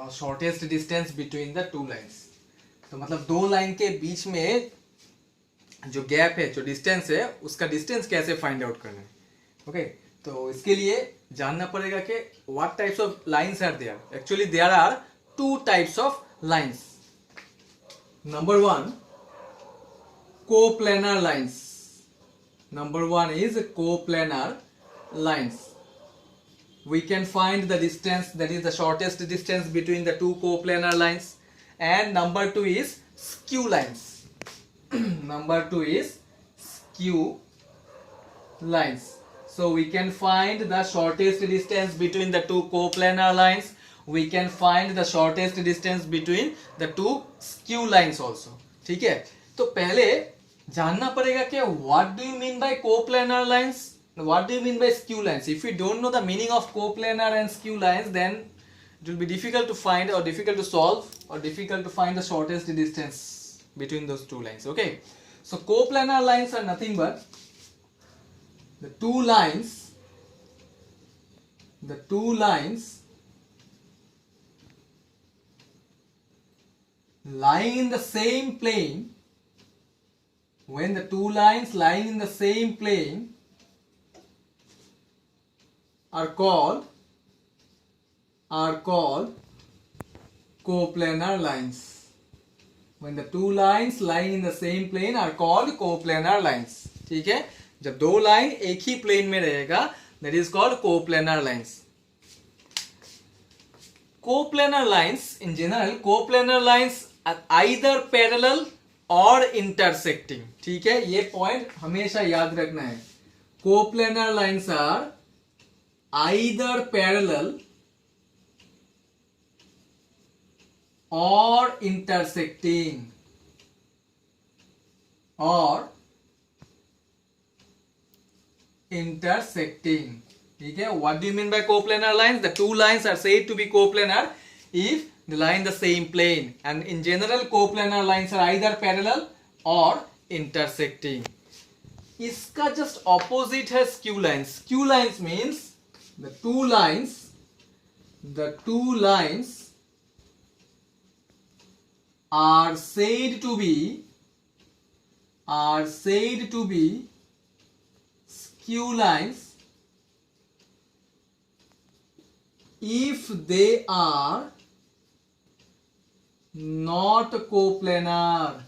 Shortest distance between the two lines. तो मतलब दो लाइन के बीच में जो गैप है, जो डिस्टेंस है, उसका डिस्टेंस कैसे फाइंड आउट करना है। ओके, तो इसके लिए जानना पड़ेगा कि what types of lines are there. Actually there are two types of lines. Number one, coplanar lines. Number one is coplanar lines. We can find the distance, that is the shortest distance between the two coplanar lines. And number two is skew lines. Number two is skew lines. So we can find the shortest distance between the two coplanar lines. We can find the shortest distance between the two skew lines also. ठीक है, तो पहले जानना पड़ेगा कि what do you mean by coplanar lines? What do you mean by skew lines? If you don't know the meaning of coplanar and skew lines, then it will be difficult to find or difficult to solve or difficult to find the shortest distance between those two lines. Okay, so coplanar lines are nothing but the two lines lying in the same plane. When the two lines lying in the same plane are called coplanar lines. When the two lines lying in the same plane are called coplanar lines. ठीक है, जब दो line एक ही plane में रहेगा, that is called coplanar lines. Coplanar lines, in general, coplanar lines are either parallel or intersecting. ठीक है, ये पॉइंट हमेशा याद रखना है. Coplanar lines are either parallel or intersecting. ठीक है, what do you mean by coplanar lines? The two lines are said to be coplanar if they lie in the same plane, and in general coplanar lines are either parallel or intersecting. इसका just opposite है skew lines. Skew lines means the two lines are said to be skew lines if they are not coplanar.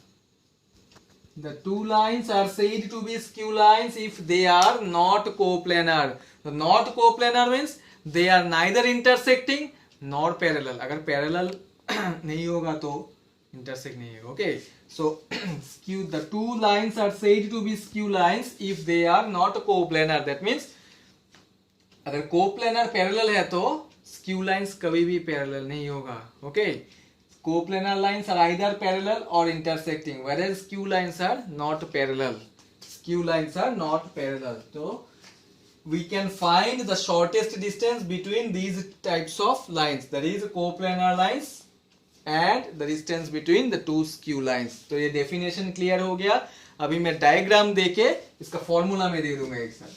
The two lines are said to be skew lines if they are not coplanar. So not coplanar means they are neither intersecting nor parallel. अगर parallel नहीं होगा तो intersect नहीं होगा. Okay, so skew, the two lines are said to be skew lines if they are not coplanar. That means अगर coplanar parallel है तो skew lines कभी भी parallel नहीं होगा. Okay, coplanar lines are either parallel or intersecting, whereas skew lines are not parallel. So we can find the shortest distance between these types of lines, that is coplanar lines and the distance between the two skew lines. तो ये definition clear हो गया. अभी मैं diagram देके इसका formula में दे दूंगा एक साथ.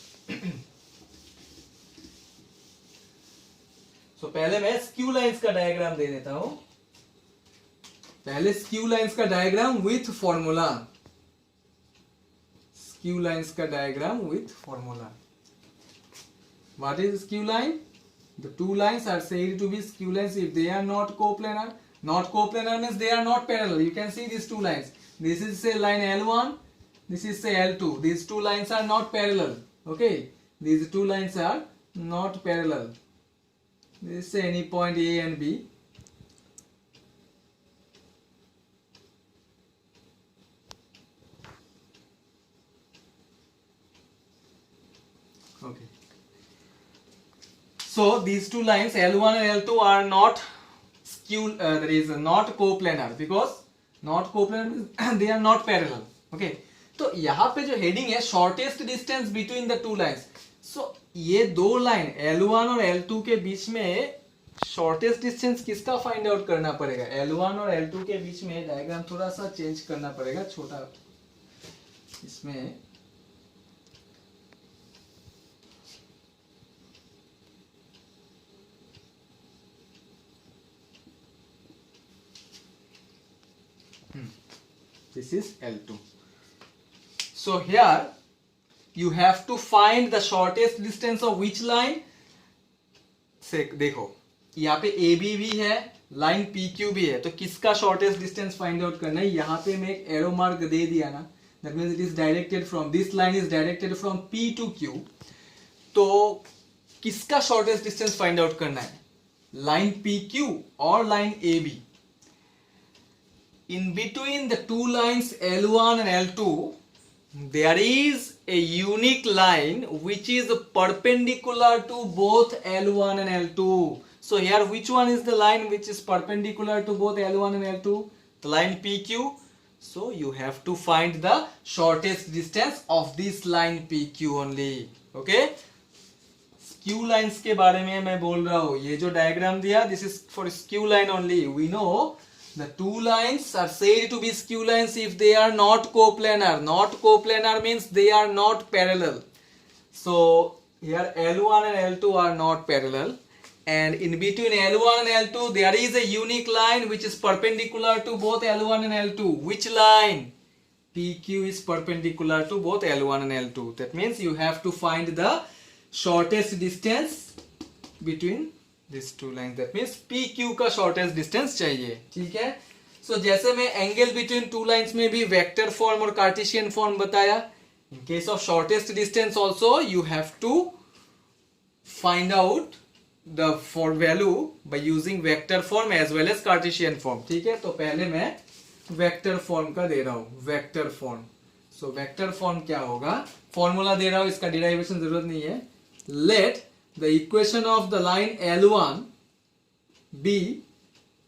So पहले मैं skew lines का डायग्राम दे देता हूं. पहले स्क्यू लाइंस का diagram with formula. Skew lines का diagram with formula. What is skew line? The two lines are said to be skew lines if they are not coplanar. Not coplanar means they are not parallel. You can see this two lines. This is say line L1, this is say L2. These two lines are not parallel. Okay, these two lines are not parallel. This is any point A and B. Okay, so these two lines L1 and L2 are not skew, that is not coplanar, because not coplanar means they are not parallel. Okay, तो यहाँ पे जो heading है shortest distance between the two lines. So ये दो line L1 और L2 के बीच में shortest distance किसका फाइंड आउट करना पड़ेगा? L1 और L2 के बीच में डायग्राम थोड़ा सा चेंज करना पड़ेगा. छोटा इसमें This is L2. So here you have to find the shortest distance of which line. से देखो यहाँ पे AB भी है, लाइन PQ भी है, तो किसका शॉर्टेस्ट डिस्टेंस फाइंड आउट करना है. यहाँ पे मैं एक एरो मार्क दे दिया ना, that means it is directed from this line is directed from P to Q. तो किसका शॉर्टेस्ट डिस्टेंस फाइंड आउट करना है, लाइन PQ और line AB. In between the two lines L1 and L2, there is a unique line which is perpendicular to both L1 and L2. So here which one is the line which is perpendicular to both L1 and L2? The line PQ. So you have to find the shortest distance of this line PQ only. Okay? Skew lines के बारे में मैं बोल रहा हूँ. ये जो diagram दिया, this is for skew line only. We know the two lines are said to be skew lines if they are not coplanar. Not coplanar means they are not parallel. So here L1 and L2 are not parallel, and in between L1 and L2 there is a unique line which is perpendicular to both L1 and L2. Which line? PQ is perpendicular to both L1 and L2. That means you have to find the shortest distance between this two line. That means PQ का shortest distance चाहिए. ठीक है. सो जैसे मैं angle between two lines में भी vector form और Cartesian form बताया, in case of shortest distance also you have to find out the for value by using vector form as well as Cartesian form. ठीक है. तो पहले मैं vector form का दे रहा हूं, vector form. So vector form क्या होगा, फॉर्मूला दे रहा हूं, इसका डिराइवेशन जरूरत नहीं है. Let the equation of the line L1 be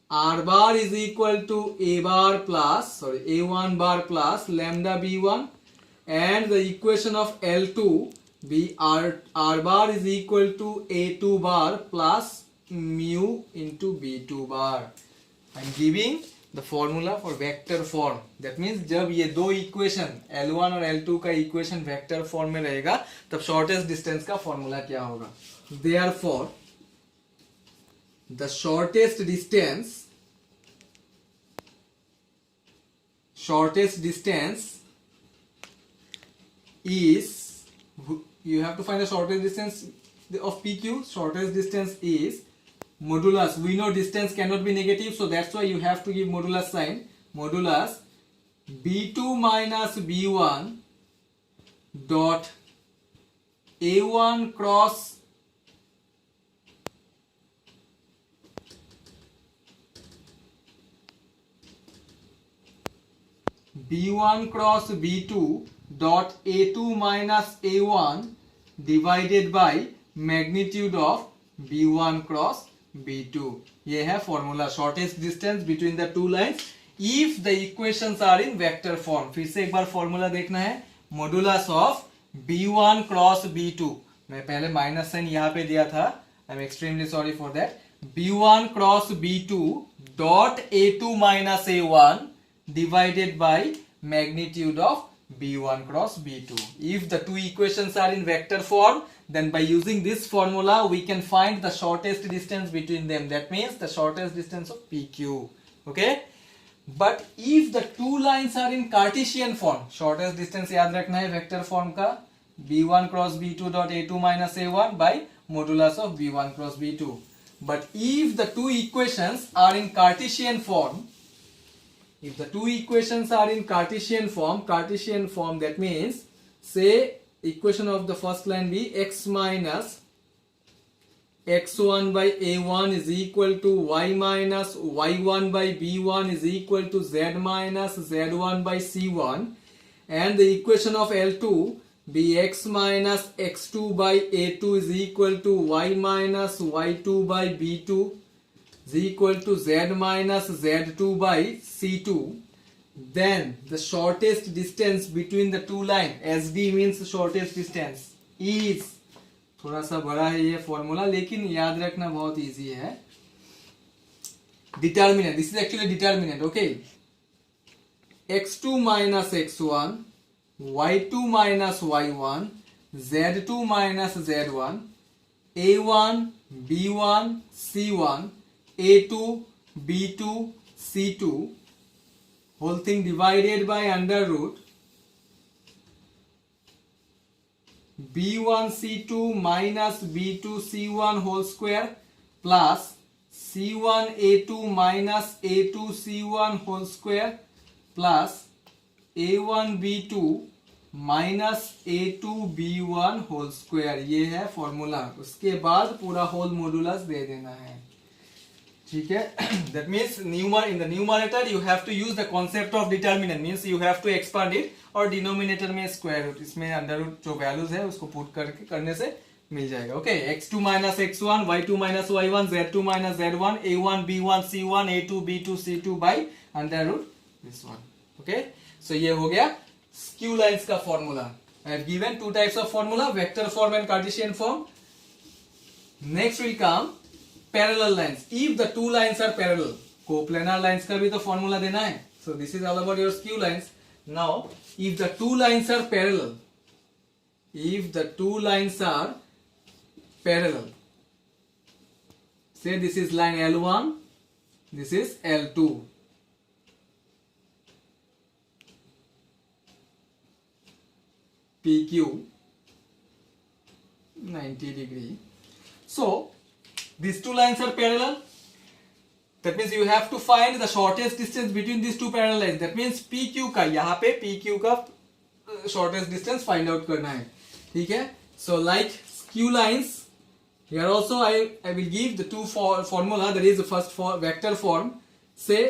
R bar is equal to A1 bar plus lambda B1, and the equation of L2 be R bar is equal to A2 bar plus mu into B2 bar. I am giving the formula for vector form. That means जब ये दो equation L1 और L2 का equation vector form में रहेगा तब shortest distance का formula क्या होगा. Therefore the shortest distance is, you have to find the shortest distance of PQ. Shortest distance is modulus. We know distance cannot be negative, so that's why you have to give modulus sign. Modulus B2 minus B1 dot A1 cross B1 cross B2 dot A2 minus A1 divided by magnitude of B1 cross B2. ये है formula, shortest distance between the two lines if the equations are in vector form. फिर से एक बार formula देखना है. Modulus of B1 cross B2, मैं पहले minus sign यहाँ पे दिया था, I am extremely sorry for that. B1 cross B2 dot A2 minus A1 divided by magnitude of B1 cross B2. If the two equations are in vector form, then by using this formula we can find the shortest distance between them. That means the shortest distance of PQ. Okay? But if the two lines are in Cartesian form, shortest distance याद रखना है vector form का, B1 cross B2 dot A2 minus A1 by modulus of B1 cross B2. But if the two equations are in Cartesian form, if the two equations are in Cartesian form, that means say equation of the first line be x minus x1 by A1 is equal to y minus y1 by B1 is equal to z minus z1 by C1, and the equation of L2 be x minus x2 by A2 is equal to y minus y2 by B2 is equal to z minus z2 by C2, then the shortest distance between the two lines, SD means shortest distance, is, थोड़ा सा बड़ा है ये formula लेकिन याद रखना बहुत easy है. Determinant, this is actually determinant. Okay, x2 minus x1, y2 minus y1, z2 minus z1, a1 b1 c1, A2, B2, C2, whole thing divided by under root b1c2 minus b2c1 whole square plus c1a2 minus a2c1 whole square plus a1b2 minus a2b1 whole square, ये है formula. उसके बाद पूरा whole modulus दे देना है, ठीक है। That means in the numerator you have to use the concept of determinant, means you have to expand it, और डिनोमिनेटर में स्क्वायर रूट, इसमें अंडर रूट जो वैल्यूज है उसको पुट करने से मिल जाएगा। Okay, x2 minus x1, y2 minus y1, z2 minus z1, a1 b1 c1, a2 b2 c2 by under root this one. Okay, so ये हो गया skew lines का formula. I have given two types of formula, vector form and Cartesian form. Next will come parallel lines. If the two lines are parallel, coplanar lines का भी तो formula देना है. So this is all about your skew lines. Now, if the two lines are parallel, say this is line L1, this is L2. PQ 90 degree. So these two lines are parallel. That means you have to find the shortest distance between these two parallel lines. That means PQ का, यहाँ पे PQ का shortest distance find out करना है, ठीक है। So like skew lines, here also I will give the two formula. That is the first for vector form. Say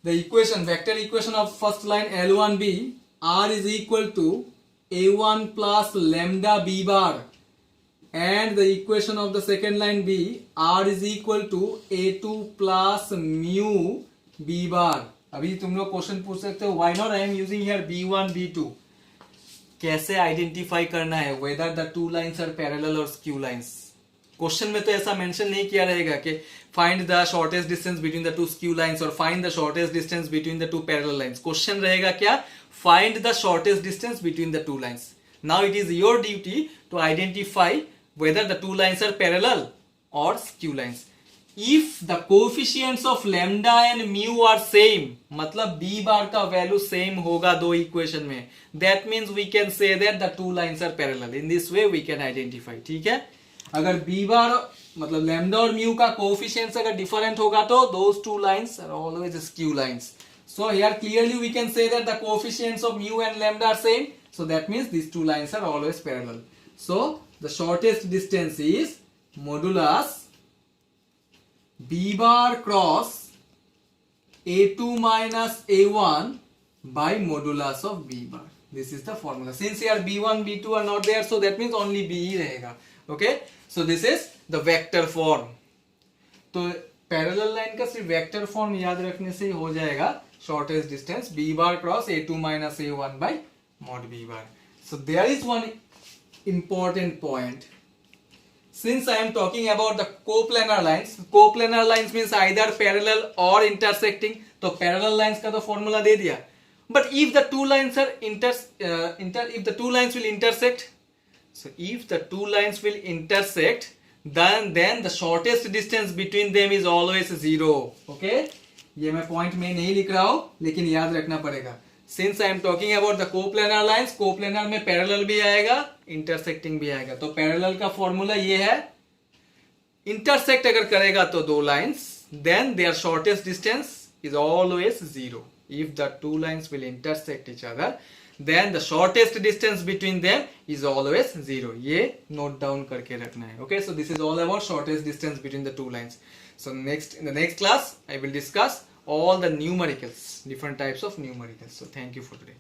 the equation, vector equation of first line L1b, R is equal to A1 plus lambda B bar, and the equation of the second line B, R is equal to A2 plus mu B bar. अभी तुम लोग question पूछ सकते हो, why not I am using here B1 B2? कैसे identify करना है whether the two lines are parallel or skew lines? Question में तो ऐसा मेंशन नहीं किया रहेगा कि find the shortest distance between the two skew lines और find the shortest distance between the two parallel lines. Question रहेगा क्या? Find the shortest distance between the two lines. Now it is your duty to identify whether the two lines are parallel और skew lines. If the coefficients of lambda and mu are same, मतलब B bar का value same होगा दो equation में, that means we can say that the two lines are parallel. In this way we can identify, ठीक है। अगर B bar मतलब lambda और म्यू का कोएफिशिएंट्स अगर डिफरेंट होगा तो those two lines are always skew lines. So here clearly we can say that the coefficients of mu and lambda are same, so that means these two lines are always parallel. So the shortest distance is modulus b bar cross a2 minus a1 by modulus of b bar. This is the formula. Since here b1 b2 are not there, so that means only b ही रहेगा। Okay, so this is the vector form. तो parallel line का सिर्फ vector form याद रखने से ही हो जाएगा shortest distance b bar cross a2 minus a1 by mod b bar. So there is one important point. Since I am talking about the coplanar lines means either parallel or intersecting. तो parallel lines का तो formula दे दिया, but if the two lines are if the two lines will intersect, so if the two lines will intersect, then the shortest distance between them is always 0. Okay, ये मैं point में नहीं लिख रहा हूं लेकिन याद रखना पड़ेगा। Since I am talking about the coplanar lines, coplanar में parallel भी आएगा, intersecting भी आएगा। तो parallel का फॉर्मूला ये है, intersect अगर करेगा तो दो lines, then their shortest distance is always 0. If the two lines will intersect each other, then the shortest distance between them is always 0. ये note down करके रखना है। Okay, so this is all about shortest distance between the two lines. So in the next class I will discuss all the numericals, different types of numericals. So thank you for today.